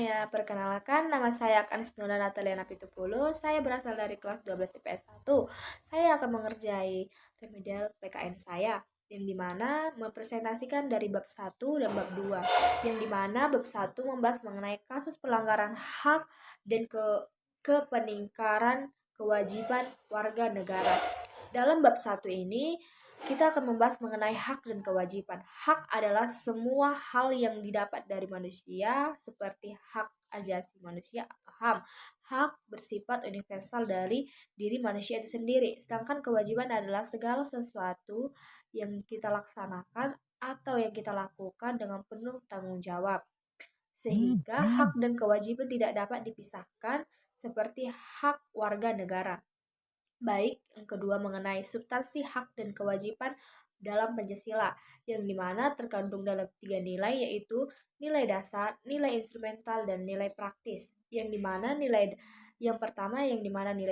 semuanya, perkenalkan nama saya Kanisnula Nataliana Pitupulu. Saya berasal dari kelas 12 IPS 1. Saya akan mengerjai remedial PKN saya, yang dimana mempresentasikan dari bab 1 dan bab 2. Yang dimana bab 1 membahas mengenai kasus pelanggaran hak dan kepeningkaran kewajiban warga negara. Dalam bab 1 ini, kita akan membahas mengenai hak dan kewajiban. Hak adalah semua hal yang didapat dari manusia, seperti hak asasi manusia atau HAM. Hak bersifat universal dari diri manusia itu sendiri. Sedangkan kewajiban adalah segala sesuatu yang kita laksanakan atau yang kita lakukan dengan penuh tanggung jawab. Sehingga hak dan kewajiban tidak dapat dipisahkan seperti hak warga negara. Baik, yang kedua mengenai substansi hak dan kewajiban dalam Pancasila, yang dimana terkandung dalam 3 nilai, yaitu nilai dasar, nilai instrumental, dan nilai praktis. Yang dimana nilai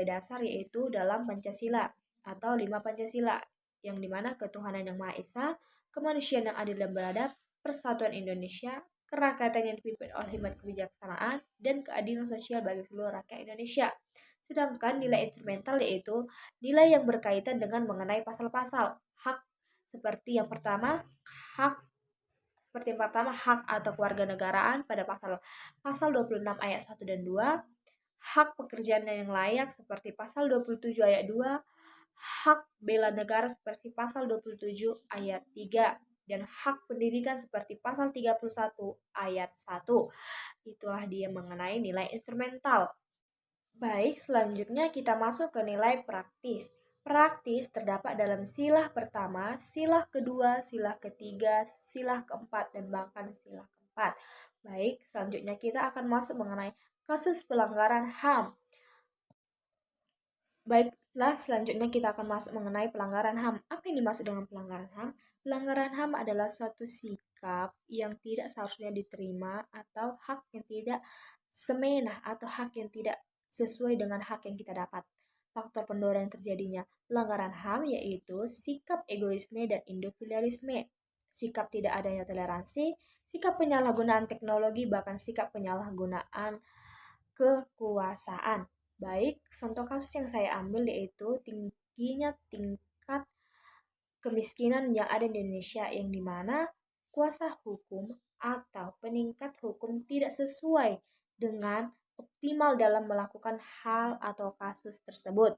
dasar yaitu dalam Pancasila atau 5 Pancasila, yang dimana ketuhanan yang Maha Esa, kemanusiaan yang adil dan beradab, persatuan Indonesia, kerakyatan yang dipimpin oleh hikmat kebijaksanaan, dan keadilan sosial bagi seluruh rakyat Indonesia. Sedangkan nilai instrumental yaitu nilai yang berkaitan dengan mengenai pasal-pasal hak seperti yang pertama hak hak atau kewarganegaraan pada pasal 26 ayat 1 dan 2, hak pekerjaan yang layak seperti pasal 27 ayat 2, hak bela negara seperti pasal 27 ayat 3, dan hak pendidikan seperti pasal 31 ayat 1. Itulah dia mengenai nilai instrumental. Baik, selanjutnya kita masuk ke nilai praktis. Praktis terdapat dalam silah pertama, silah kedua, silah ketiga, silah keempat, dan bahkan silah keempat. Baik, selanjutnya kita akan masuk mengenai kasus pelanggaran HAM. Baiklah, selanjutnya kita akan masuk mengenai pelanggaran HAM. Apa yang dimaksud dengan pelanggaran HAM? Pelanggaran HAM adalah suatu sikap yang tidak seharusnya diterima atau hak yang tidak semenah atau hak yang tidak sesuai dengan hak yang kita dapat. Faktor pendorong terjadinya pelanggaran HAM yaitu sikap egoisme dan individualisme, sikap tidak adanya toleransi, sikap penyalahgunaan teknologi, bahkan sikap penyalahgunaan kekuasaan. Baik, contoh kasus yang saya ambil yaitu tingginya tingkat kemiskinan yang ada di Indonesia, yang dimana kuasa hukum atau peningkat hukum tidak sesuai dengan optimal dalam melakukan hal atau kasus tersebut,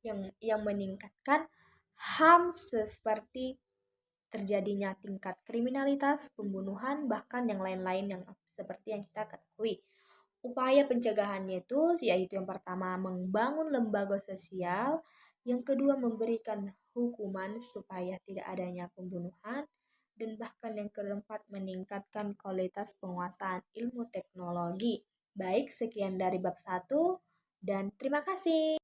yang meningkatkan HAM seperti terjadinya tingkat kriminalitas, pembunuhan, bahkan yang lain-lain yang seperti yang kita ketahui. Upaya pencegahannya itu yaitu yang pertama membangun lembaga sosial, yang kedua memberikan hukuman supaya tidak adanya pembunuhan, dan bahkan yang keempat meningkatkan kualitas penguasaan ilmu teknologi. Baik, sekian dari bab 1 dan terima kasih.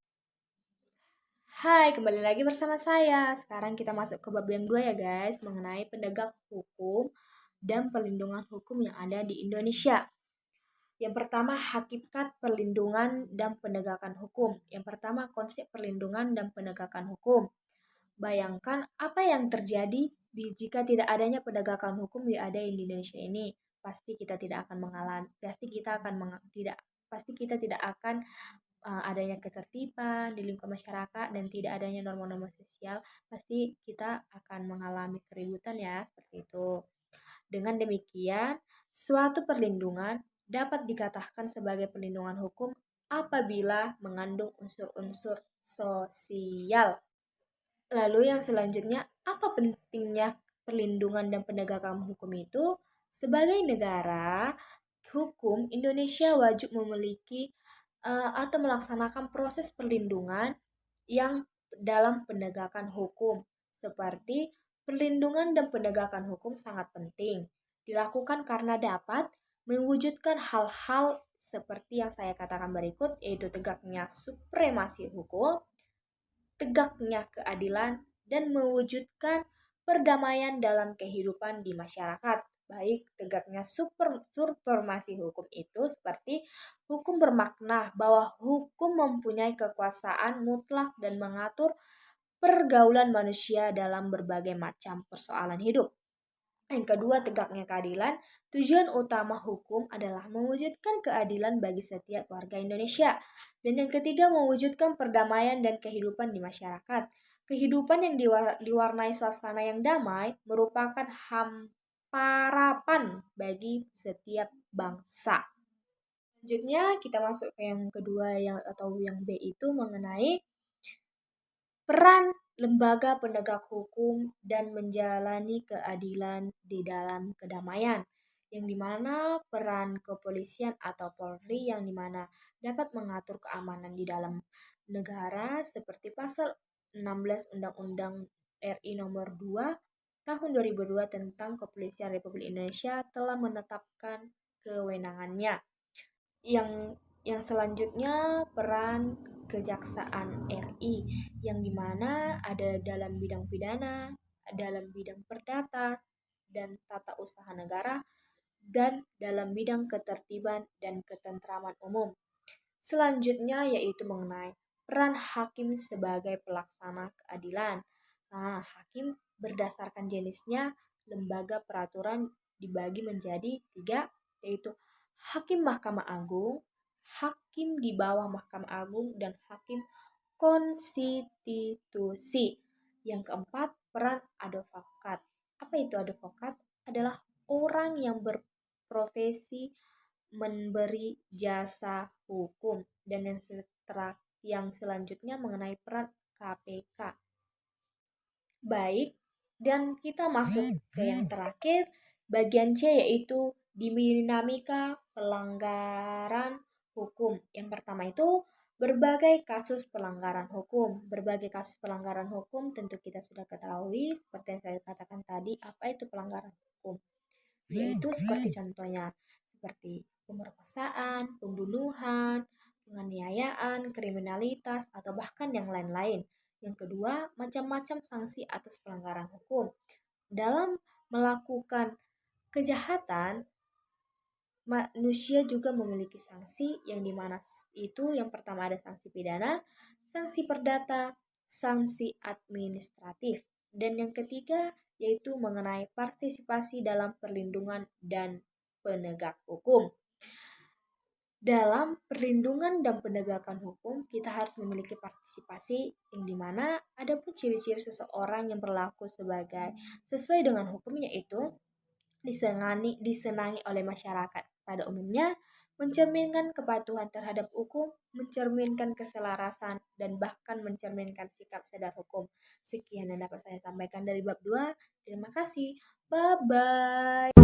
Hai, kembali lagi bersama saya. Sekarang kita masuk ke bab yang 2 ya guys, mengenai penegak hukum dan perlindungan hukum yang ada di Indonesia. Yang pertama, hakikat perlindungan dan penegakan hukum. Yang pertama, konsep perlindungan dan penegakan hukum. Bayangkan apa yang terjadi jika tidak adanya penegakan hukum yang ada di Indonesia ini. Pasti kita tidak akan mengalami, pasti kita tidak akan adanya ketertiban di lingkungan masyarakat dan tidak adanya norma-norma sosial. Pasti kita akan mengalami keributan ya, seperti itu. Dengan demikian, suatu perlindungan dapat dikatakan sebagai perlindungan hukum apabila mengandung unsur-unsur sosial. Lalu yang selanjutnya, apa pentingnya perlindungan dan penegakan hukum itu? Sebagai negara hukum, Indonesia wajib memiliki atau melaksanakan proses perlindungan yang dalam penegakan hukum. Seperti perlindungan dan penegakan hukum sangat penting dilakukan karena dapat mewujudkan hal-hal seperti yang saya katakan berikut, yaitu tegaknya supremasi hukum, tegaknya keadilan, dan mewujudkan perdamaian dalam kehidupan di masyarakat. Baik, tegaknya supremasi hukum itu seperti hukum bermakna bahwa hukum mempunyai kekuasaan mutlak dan mengatur pergaulan manusia dalam berbagai macam persoalan hidup. Yang kedua, tegaknya keadilan. Tujuan utama hukum adalah mewujudkan keadilan bagi setiap warga Indonesia. Dan yang ketiga, mewujudkan perdamaian dan kehidupan di masyarakat. Kehidupan yang diwarnai suasana yang damai merupakan hamparapan bagi setiap bangsa. Selanjutnya kita masuk ke yang kedua atau yang B itu mengenai peran lembaga penegak hukum dan menjalani keadilan di dalam kedamaian, yang dimana peran kepolisian atau Polri yang dimana dapat mengatur keamanan di dalam negara seperti pasal 16 Undang-Undang RI nomor 2 tahun 2002 tentang Kepolisian Republik Indonesia telah menetapkan kewenangannya. Yang selanjutnya peran Kejaksaan RI yang dimana ada dalam bidang pidana, dalam bidang perdata dan tata usaha negara, dan dalam bidang ketertiban dan ketentraman umum. Selanjutnya yaitu mengenai peran hakim sebagai pelaksana keadilan. Nah, hakim berdasarkan jenisnya lembaga peraturan dibagi menjadi 3, yaitu Hakim Mahkamah Agung, Hakim di bawah Mahkamah Agung, dan Hakim Konstitusi. Yang keempat, peran advokat. Apa itu advokat? Adalah orang yang berprofesi memberi jasa hukum. Dan yang selanjutnya mengenai peran KPK. Baik, dan kita masuk ke yang terakhir, bagian C, yaitu dinamika pelanggaran hukum. Yang pertama itu berbagai kasus pelanggaran hukum. Berbagai kasus pelanggaran hukum tentu kita sudah ketahui, seperti yang saya katakan tadi, apa itu pelanggaran hukum. Yaitu seperti contohnya, seperti pemerkosaan, pembunuhan, penganiayaan, kriminalitas, atau bahkan yang lain-lain. Yang kedua, macam-macam sanksi atas pelanggaran hukum. Dalam melakukan kejahatan, manusia juga memiliki sanksi yang dimana itu yang pertama ada sanksi pidana, sanksi perdata, sanksi administratif. Dan yang ketiga yaitu mengenai partisipasi dalam perlindungan dan penegak hukum. Dalam perlindungan dan penegakan hukum, kita harus memiliki partisipasi yang dimana ada pun ciri-ciri seseorang yang berlaku sesuai dengan hukum, yaitu disenangi oleh masyarakat pada umumnya, mencerminkan kepatuhan terhadap hukum, mencerminkan keselarasan, dan bahkan mencerminkan sikap sadar hukum. Sekian yang dapat saya sampaikan dari bab 2. Terima kasih. Bye-bye.